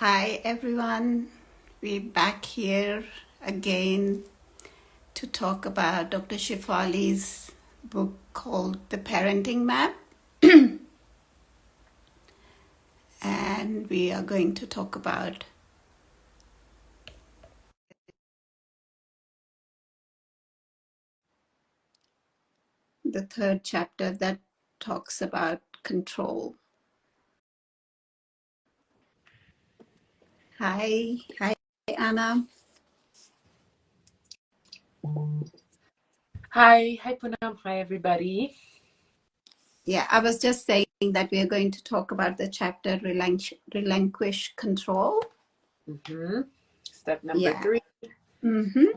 Hi everyone, we're back here again to talk about Dr. Shefali's book called The Parenting Map. And we are going to talk about the third chapter that talks about control. Hi Anna. Hi Punam, hi everybody. Yeah, I was just saying that we are going to talk about the chapter Relinquish Control. Step number Yeah. 3 in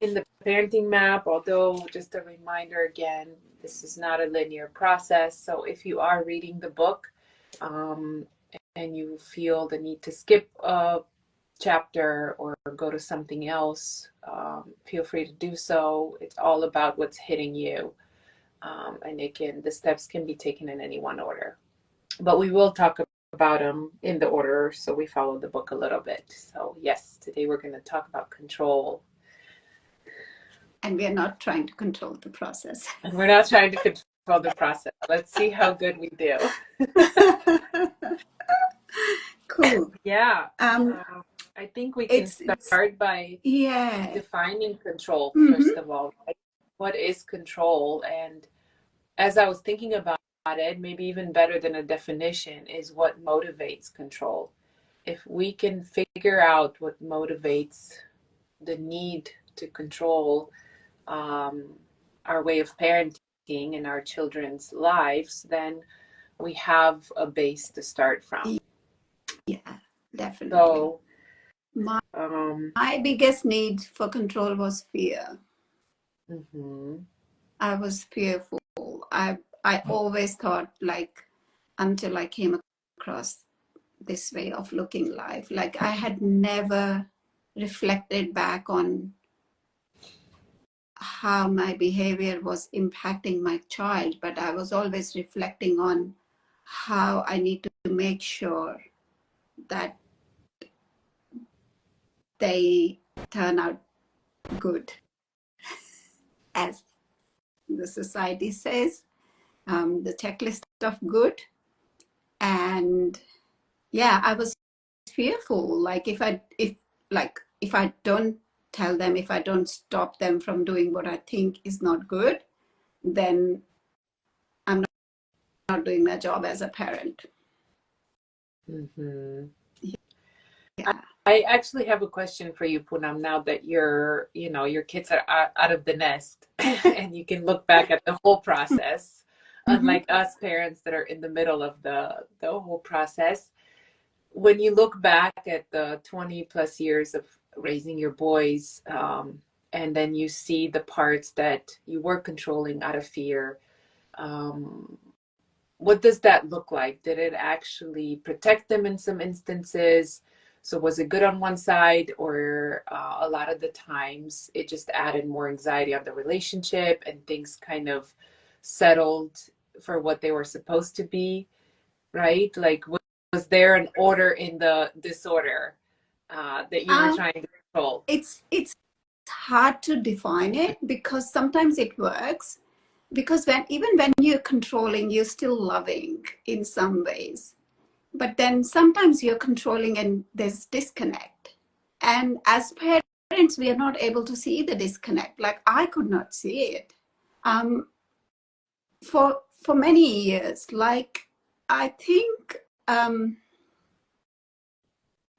the parenting map, although just a reminder again, this is not a linear process. So if you are reading the book um, and you feel the need to skip a chapter or go to something else, feel free to do so. It's all about what's hitting you. And the steps can be taken in any one order. But we will talk about them in the order, so we follow the book a little bit. So yes, today we're going to talk about control. And we are not trying to control the process. And we're not trying to control the process. Let's see how good we do. Cool. Yeah. I think we can start by defining control, first of all. Right? What is control? And as I was thinking about it, maybe even better than a definition is what motivates control. If we can figure out what motivates the need to control our way of parenting in our children's lives, then we have a base to start from. Yeah, definitely. So, my biggest need for control was fear. I was fearful. I always thought, like, until I came across this way of looking life, like I had never reflected back on how my behavior was impacting my child, but I was always reflecting on how I need to make sure that they turn out good, as the society says, the checklist of good. And yeah, I was fearful, like if I don't tell them, if I don't stop them from doing what I think is not good, then I'm not doing my job as a parent. Yeah. I actually have a question for you, Punam, now that your kids are out of the nest and you can look back at the whole process, unlike us parents that are in the middle of the whole process. When you look back at the 20 plus years of raising your boys, and then you see the parts that you were controlling out of fear, what does that look like? Did it actually protect them in some instances? So was it good on one side, or a lot of the times it just added more anxiety on the relationship and things kind of settled for what they were supposed to be, right? Like, was there an order in the disorder that you were trying to control? It's hard to define it, because sometimes it works, because even when you're controlling, you're still loving in some ways. But then sometimes you're controlling and there's disconnect. And as parents, we are not able to see the disconnect. Like I could not see it for many years. Like I think,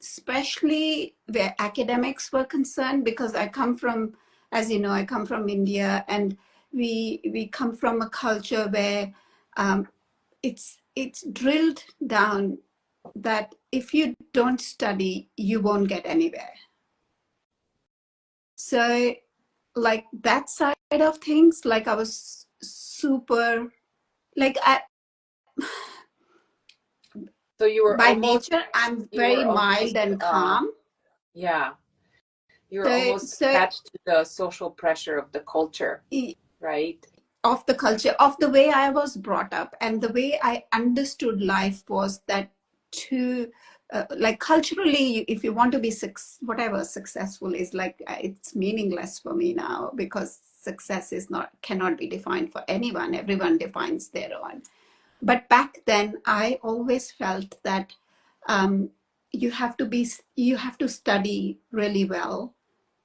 especially where academics were concerned, because I come from, as you know, I come from India, and we come from a culture where it's drilled down that if you don't study, you won't get anywhere. So like that side of things, like I was super, like so you were by nature, I'm very mild and calm. Yeah. You were almost attached to the social pressure of the culture, right? Of the culture, of the way I was brought up, and the way I understood life was that to like culturally, if you want to be whatever successful is, like it's meaningless for me now, because success is not, cannot be defined for anyone. Everyone defines their own. But back then, I always felt that um, you have to study really well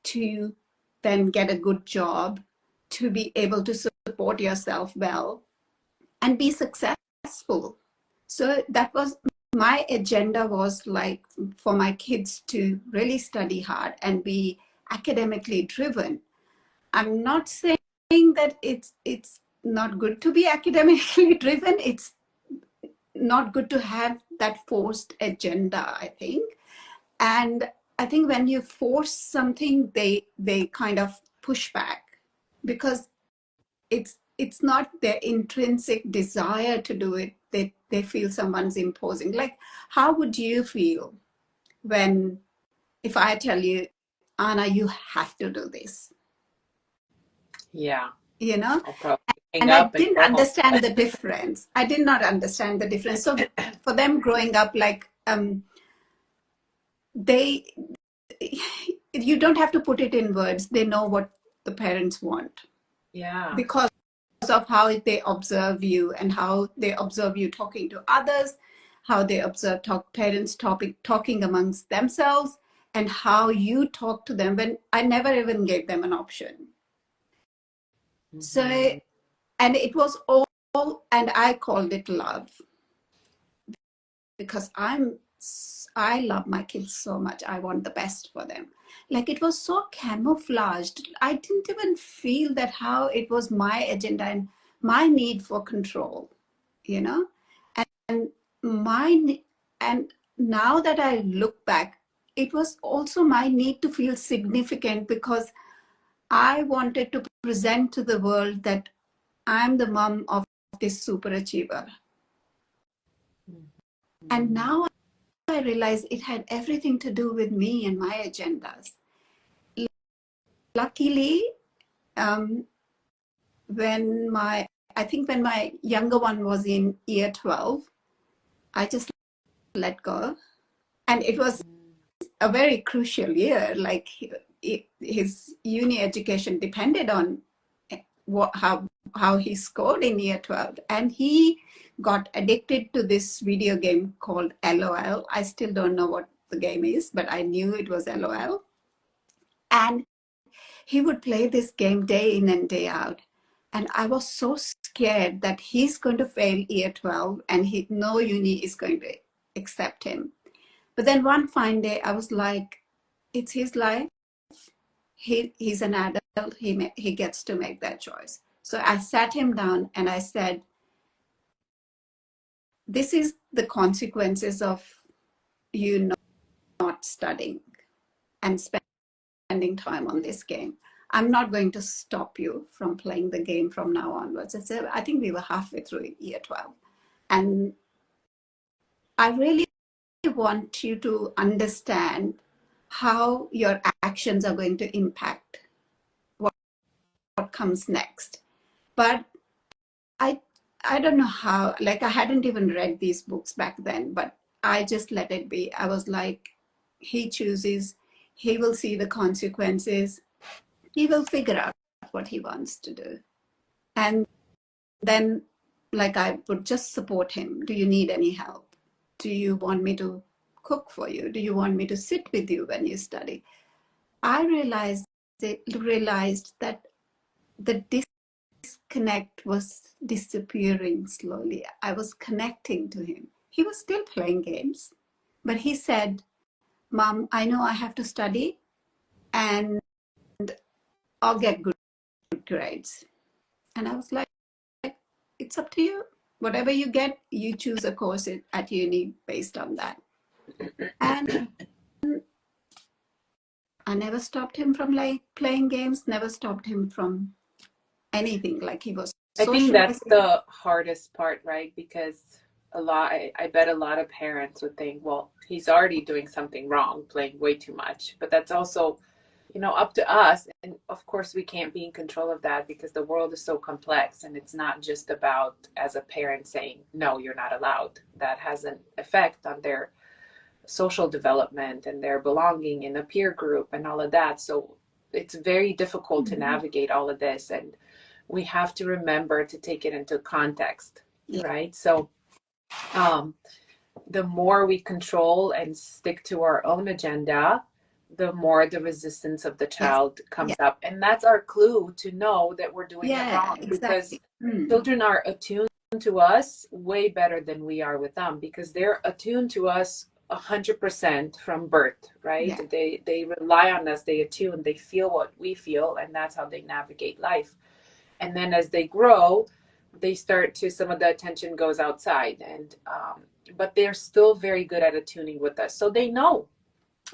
to then get a good job, to be able to support yourself well and be successful. So that was my agenda, was like for my kids to really study hard and be academically driven. I'm not saying that it's not good to be academically driven. It's not good to have that forced agenda, I think. And I think when you force something, they kind of push back, because it's not their intrinsic desire to do it. They feel someone's imposing. Like, how would you feel when, if I tell you, Anna, you have to do this? Yeah. You know? I'll probably hang And I up and didn't go home. understand the difference. I did not understand the difference. So for them growing up, like, they, you don't have to put it in words. They know what the parents want. Yeah. Because of how they observe you, and how they observe you talking to others, how they observe parents talking amongst themselves, and how you talk to them, when I never even gave them an option. So, Mm-hmm. and it was all, and I called it love, because I love my kids so much. I want the best for them. Like, it was so camouflaged. I didn't even feel that how it was my agenda and my need for control, you know? And my, and now that I look back, it was also my need to feel significant, because I wanted to present to the world that I'm the mom of this super achiever. And now I realized it had everything to do with me and my agendas. Luckily, um, I think when my younger one was in year 12, I just let go. And it was a very crucial year. Like, his uni education depended on how he scored in year 12. And he got addicted to this video game called LOL. I still don't know what the game is, but I knew it was LOL. And he would play this game day in and day out. And I was so scared that he's going to fail year 12 and no uni is going to accept him. But then one fine day, I was like, it's his life. He's an adult. He gets to make that choice. So I sat him down and I said, this is the consequences of you not studying and spending time on this game. I'm not going to stop you from playing the game from now onwards. I think we were halfway through year 12. And I really want you to understand how your actions are going to impact what comes next. But I don't know how, like, I hadn't even read these books back then, but I just let it be. I was like, he chooses, he will see the consequences, he will figure out what he wants to do. And then, like, I would just support him. Do you need any help? Do you want me to cook for you? Do you want me to sit with you when you study? I realized that the disconnect was disappearing slowly. I was connecting to him. He was still playing games, but he said, Mom, I know I have to study and I'll get good grades. And I was like, it's up to you. Whatever you get, you choose a course at uni based on that. And I never stopped him from like playing games, never stopped him from anything. Like, he was I think that's socializing. the hardest part, right? Because I bet a lot of parents would think, well, he's already doing something wrong, playing way too much. But that's also, up to us. And of course, we can't be in control of that because the world is so complex, and it's not just about, as a parent, saying, no, you're not allowed. That has an effect on their social development and their belonging in a peer group and all of that. So it's very difficult to navigate all of this, and we have to remember to take it into context, right? So the more we control and stick to our own agenda, the more the resistance of the child comes up. And that's our clue to know that we're doing it wrong, because children are attuned to us way better than we are with them, because they're attuned to us 100% from birth, right? They rely on us, they attune, they feel what we feel, and that's how they navigate life. And then as they grow, they start to, some of the attention goes outside, and but they're still very good at attuning with us. So they know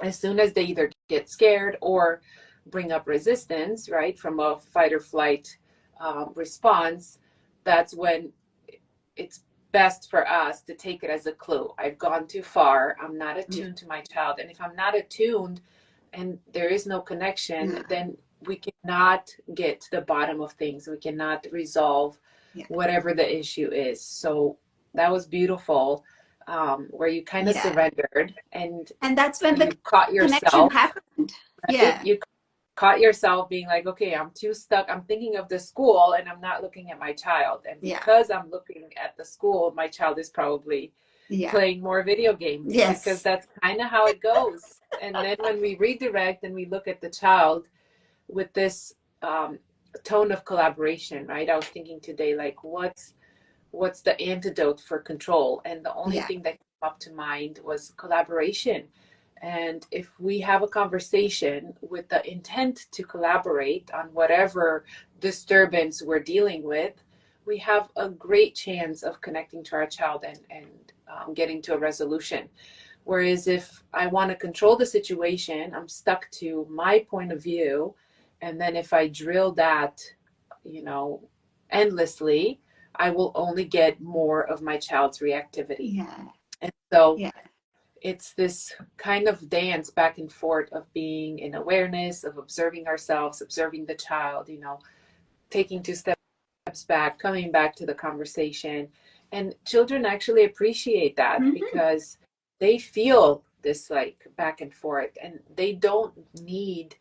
as soon as they either get scared or bring up resistance, right, from a fight or flight response, that's when it's best for us to take it as a clue. I've gone too far. I'm not attuned to my child. And if I'm not attuned and there is no connection, then we cannot get to the bottom of things. We cannot resolve whatever the issue is. So that was beautiful, where you kind of surrendered, and that's when the caught connection yourself. happened. Right? You caught yourself being like, okay, I'm too stuck. I'm thinking of the school and I'm not looking at my child. And because I'm looking at the school, my child is probably playing more video games, because that's kind of how it goes. And then when we redirect and we look at the child with this tone of collaboration, right? I was thinking today, like, what's the antidote for control? And the only thing that came up to mind was collaboration. And if we have a conversation with the intent to collaborate on whatever disturbance we're dealing with, we have a great chance of connecting to our child and getting to a resolution. Whereas if I want to control the situation, I'm stuck to my point of view. And then if I drill that, endlessly, I will only get more of my child's reactivity. And so it's this kind of dance back and forth of being in awareness, of observing ourselves, observing the child, taking 2 steps back, coming back to the conversation. And children actually appreciate that, because they feel this like back and forth, and they don't need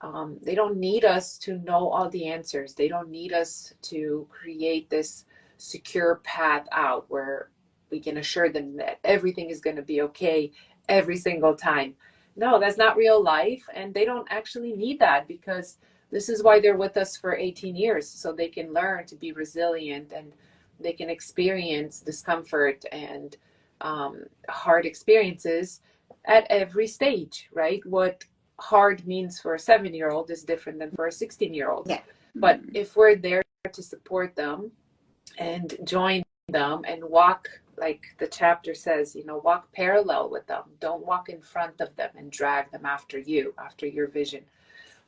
us to know all the answers. They don't need us to create this secure path out where we can assure them that everything is going to be okay every single time. No, that's not real life. And they don't actually need that, because this is why they're with us for 18 years. So they can learn to be resilient, and they can experience discomfort and hard experiences at every stage, right? What hard means for a 7-year-old is different than for a 16-year-old. But if we're there to support them and join them and walk, like the chapter says, walk parallel with them. Don't walk in front of them and drag them after your vision.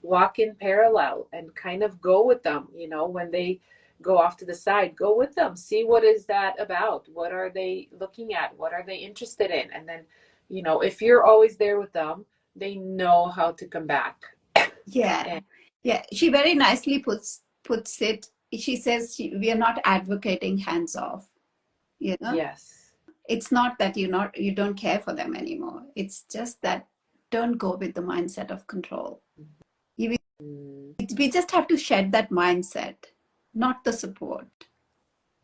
Walk in parallel and kind of go with them. When they go off to the side, go with them. See, what is that about? What are they looking at? What are they interested in? And then, if you're always there with them, they know how to come back. She very nicely puts it. She says we are not advocating hands off. Yes. It's not that you don't care for them anymore. It's just that don't go with the mindset of control. We just have to shed that mindset, not the support.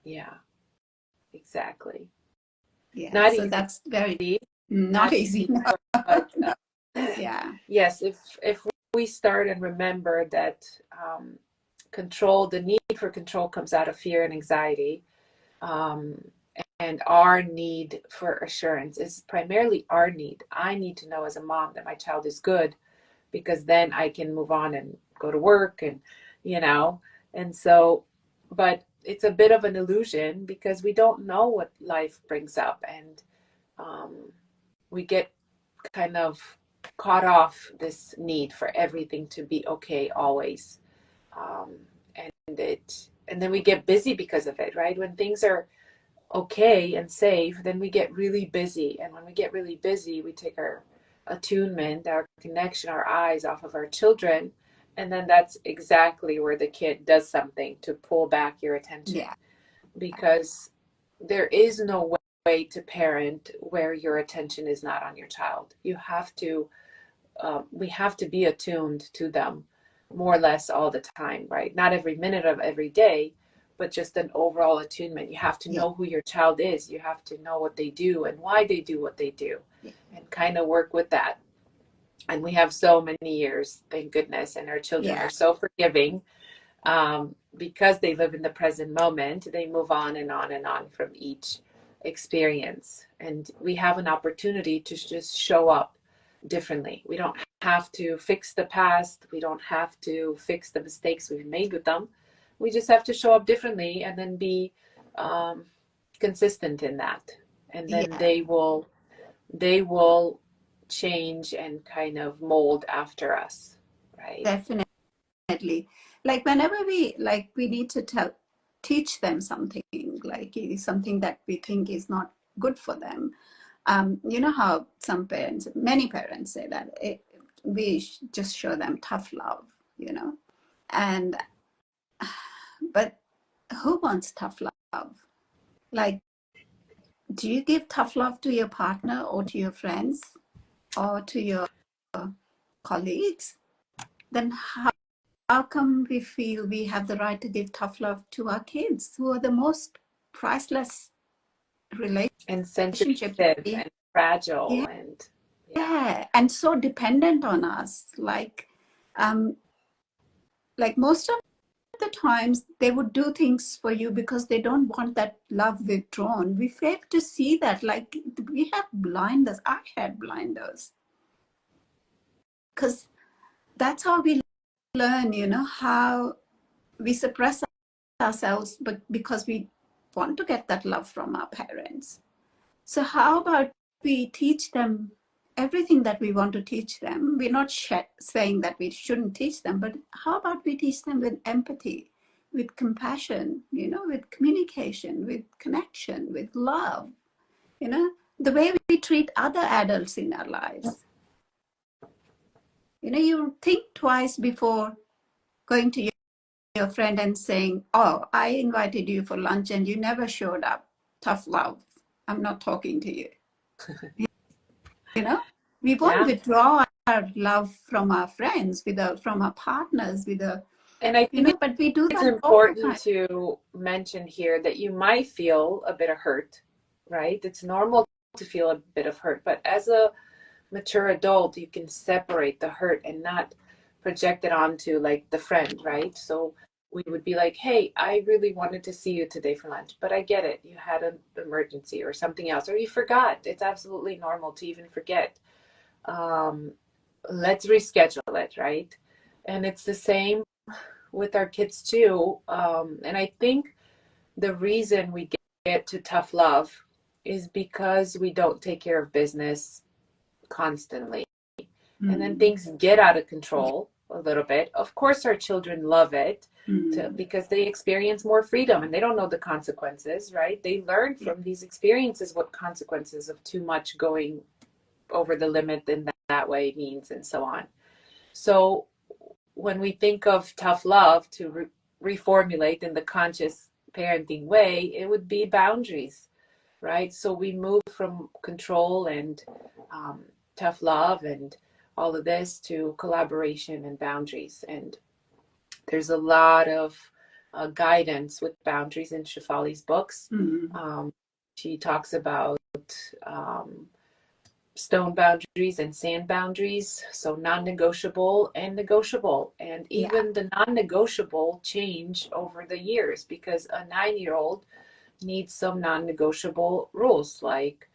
Yeah, exactly. Not so easy. That's very not easy. But, yes, if we start and remember that the need for control comes out of fear and anxiety, and our need for assurance is primarily our need. I need to know as a mom that my child is good, because then I can move on and go to work, and and so, but it's a bit of an illusion, because we don't know what life brings up, and we get kind of caught off this need for everything to be okay always, and then we get busy because of it, right? When things are okay and safe, then we get really busy, and when we get really busy, we take our attunement, our connection, our eyes off of our children, and then that's exactly where the kid does something to pull back your attention, because there is no way to parent where your attention is not on your child. You have to, we have to be attuned to them more or less all the time, right? Not every minute of every day, but just an overall attunement. You have to Yeah. know who your child is. You have to know what they do and why they do what they do, Yeah. and kind of work with that. And we have so many years, thank goodness, and our children Yeah. are so forgiving, because they live in the present moment. They move on and on and on from each experience, and we have an opportunity to just show up differently. We don't have to fix the past. We don't have to fix the mistakes we've made with them. We just have to show up differently and then be, consistent in that. And then Yeah. they will change and kind of mold after us, right? Definitely. Like whenever we need to teach them something, like something that we think is not good for them. You know how many parents say that we just show them tough love, and but who wants tough love? Like, do you give tough love to your partner or to your friends or to your colleagues? Then how come we feel we have the right to give tough love to our kids, who are the most priceless And relationship sensitive and fragile, yeah, and yeah. yeah, and so dependent on us. Um, like most of the times, they would do things for you because they don't want that love withdrawn. We fail to see that. Like we have blinders. I had blinders because that's how we learn. How we suppress ourselves, but because we want to get that love from our parents. So how about we teach them everything that we want to teach them? We're not saying that we shouldn't teach them, but how about we teach them with empathy, with compassion, with communication, with connection, with love, the way we treat other adults in our lives. You think twice before going to your friend and saying, "Oh, I invited you for lunch and you never showed up. Tough love. I'm not talking to you." You know, we won't Yeah. withdraw our love from our friends, from our partners, And I think but we do it's that all the important time. to mention here that you might feel a bit of hurt, right? It's normal to feel a bit of hurt, but as a mature adult, you can separate the hurt and not project it onto like the friend, right? So we would be like, hey, I really wanted to see you today for lunch, but I get it. You had an emergency or something else, or you forgot. It's absolutely normal to even forget. Um, let's reschedule it, right? And it's the same with our kids too. And I think the reason we get to tough love is because we don't take care of business constantly. And then Mm. things get out of Yeah. control a little bit. Of course, our children love it Mm. because they experience more freedom and they don't know the consequences, right? They learn Yeah. from these experiences what consequences of too much going over the limit in that way means, and so on. So when we think of tough love to reformulate in the conscious parenting way, it would be boundaries, right? So we move from control and, tough love and all of this to collaboration and boundaries. And there's a lot of, guidance with boundaries in Shefali's books. Mm. She talks about, um, stone boundaries and sand boundaries, so non-negotiable and negotiable. And Yeah. even the non-negotiable change over the years because a 9-year-old needs some non-negotiable rules like,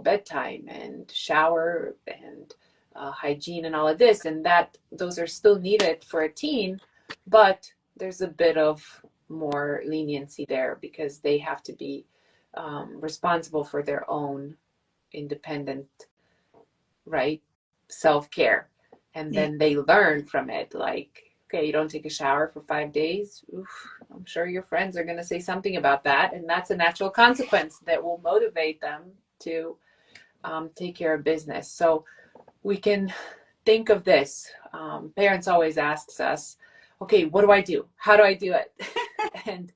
bedtime and shower and, hygiene and all of this, and that those are still needed for a teen, but there's a bit of more leniency there because they have to be, responsible for their own independent, right, self-care. And Yeah. then they learn from it, like, okay, you don't take a shower for 5 days. Oof, I'm sure your friends are going to say something about that, and that's a natural consequence that will motivate them to, take care of business. So we can think of this. Parents always asks us, okay, what do I do? How do I do it? And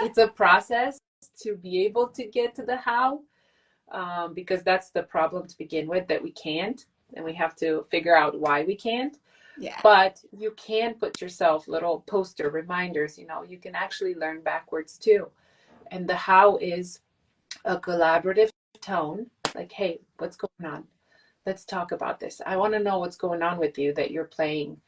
it's a process. to be able to get to the how, because that's the problem to begin with, that we can't, and we have to figure out why we can't. Yeah. But you can put yourself little poster reminders. You can actually learn backwards too. And the how is a collaborative tone, like, hey, what's going on? Let's talk about this. I want to know what's going on with you, that you're playing,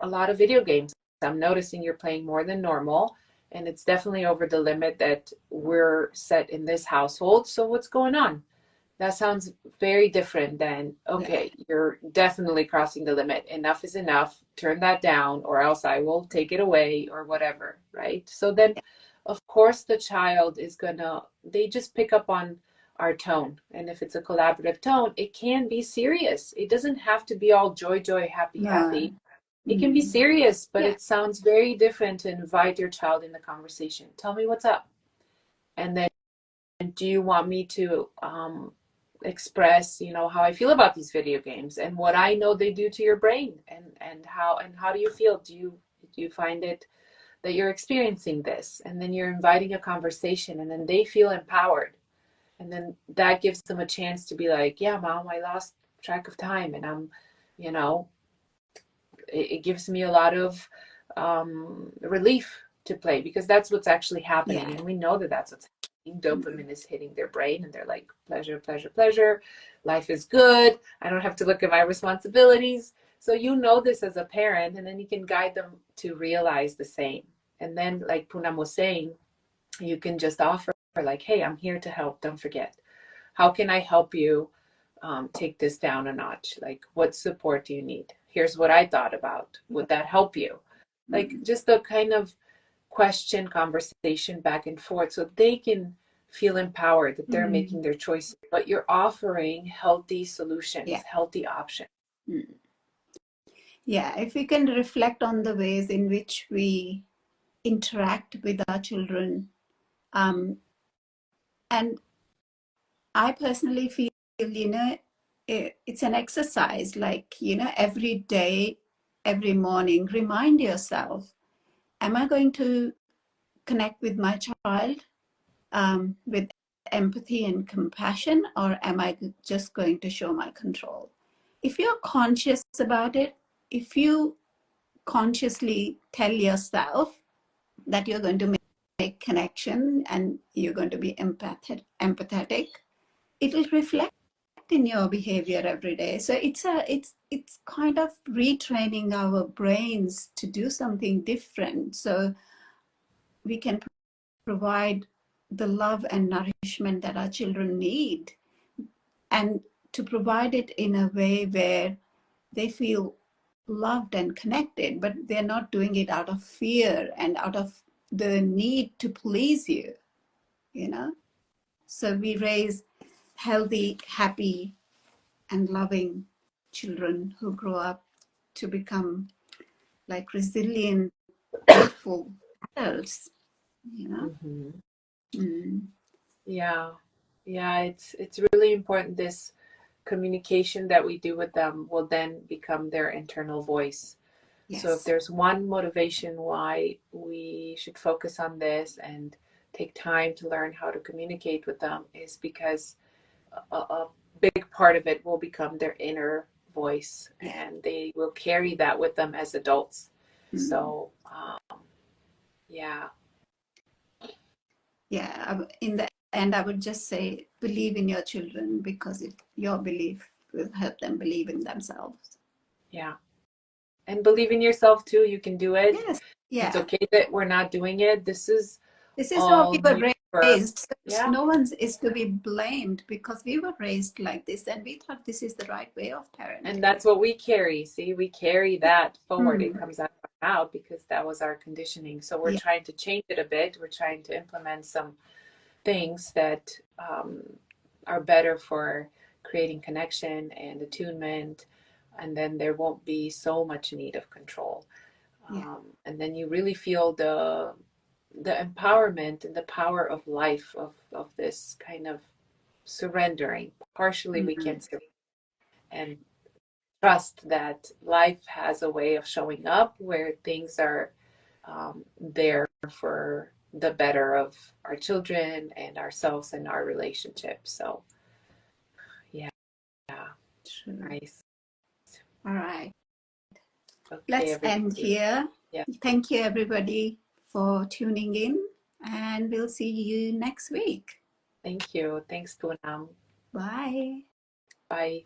a lot of video games. I'm noticing you're playing more than normal, and it's definitely over the limit that we're set in this household. So what's going on? That sounds very different than, okay, Yeah. you're definitely crossing the limit. Enough is enough. Turn that down, or else I will take it away, or whatever, right? So then, of course, the child is gonna, they just pick up on our tone. And if it's a collaborative tone, it can be serious. It doesn't have to be all joy, joy, happy, No. happy. It can be serious, but Yeah. it sounds very different to invite your child in the conversation. Tell me what's up. And then, do you want me to express, how I feel about these video games and what I know they do to your brain, and how do you feel? Do you find it that you're experiencing this? And then you're inviting a conversation, and then they feel empowered. And then that gives them a chance to be like, yeah, mom, I lost track of time, and I'm, you know, it gives me a lot of relief to play, because that's what's actually happening. Yeah. And we know that that's what's happening. Dopamine is hitting their brain, and they're like, pleasure, pleasure, pleasure. Life is good. I don't have to look at my responsibilities. So this as a parent, and then you can guide them to realize the same. And then, like Poonam was saying, you can just offer, like, hey, I'm here to help. Don't forget. How can I help you take this down a notch? Like, what support do you need? Here's what I thought about. Would that help you? Like, just a kind of question, conversation back and forth, so they can feel empowered that they're making their choices. But you're offering healthy solutions, Yeah. healthy options. Yeah. If we can reflect on the ways in which we interact with our children, and I personally feel, it's an exercise, like, every day, every morning, remind yourself, am I going to connect with my child with empathy and compassion, or am I just going to show my control? If you're conscious about it, if you consciously tell yourself that you're going to make connection and you're going to be empathetic, it'll reflect in your behavior every day. So it's kind of retraining our brains to do something different, so we can provide the love and nourishment that our children need, and to provide it in a way where they feel loved and connected, but they're not doing it out of fear and out of the need to please you, So we raise healthy, happy, and loving children who grow up to become like resilient, grateful adults, you know. Mm-hmm. Mm. Yeah, yeah, it's really important. This communication that we do with them will then become their internal voice. So if Yes. there's one motivation why we should focus on this and take time to learn how to communicate with them, is because a big part of it will become their inner voice, Yeah. and they will carry that with them as adults. Mm. So, yeah. Yeah. In the end, I would just say, believe in your children, because your belief will help them believe in themselves. Yeah. And believe in yourself too. You can do it. Yes. It's Yeah. okay that we're not doing it. This is This is how we all were new for, raised. So yeah. no one is to be blamed, because we were raised like this and we thought this is the right way of And parenting. that's what we carry. See, we carry that forward. It Mm. comes out of our mouth because that was our conditioning. So we're Yeah. trying to change it a bit. We're trying to implement some things that are better for creating connection and attunement. And then there won't be so much need of control. Yeah. And then you really feel the empowerment and the power of life, of this kind of surrendering. Partially we Mm. can surrender and trust that life has a way of showing up where things are there for the better of our children and ourselves and our relationships. So yeah, True. nice. All right. Okay, Let's end everybody. here. Yeah. Thank you, everybody, for tuning in, and we'll see you next week. Thank you. Thanks, Poonam. Bye. Bye.